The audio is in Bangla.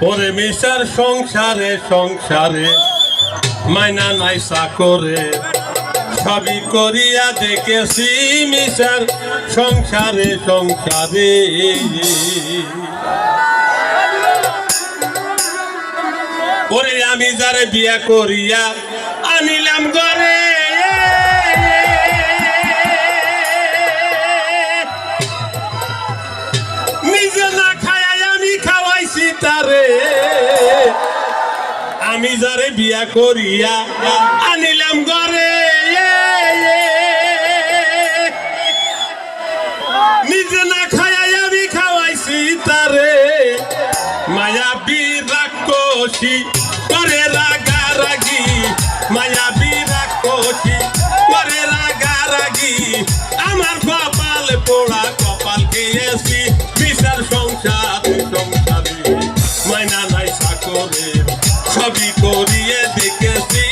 ওরে মিশার সংসারে সংসারে মাইনা নাই চাকরে সবই করিয়া দেখেছি মিশার সংসারে সংসারে ওরে আমি যারে বিয়া করিয়া আনিলাম ঘরে নিজে না খায় আমি খাওয়াইছি তারে আমি যারে বিয়া করিয়া আনিলাম ঘরে নিজে না খায় আমি খাওয়াইছি তারে মায়াবী রাক্ষসী করে রাগারাগি মায়াবী রাক্ষসী করে রাগারাগি আমার কপাল পোড়া কপাল গিয়েছি মিশার সংসার সংসারে মাইনা নাই চাকরে সবই করিয়ে দেখেছি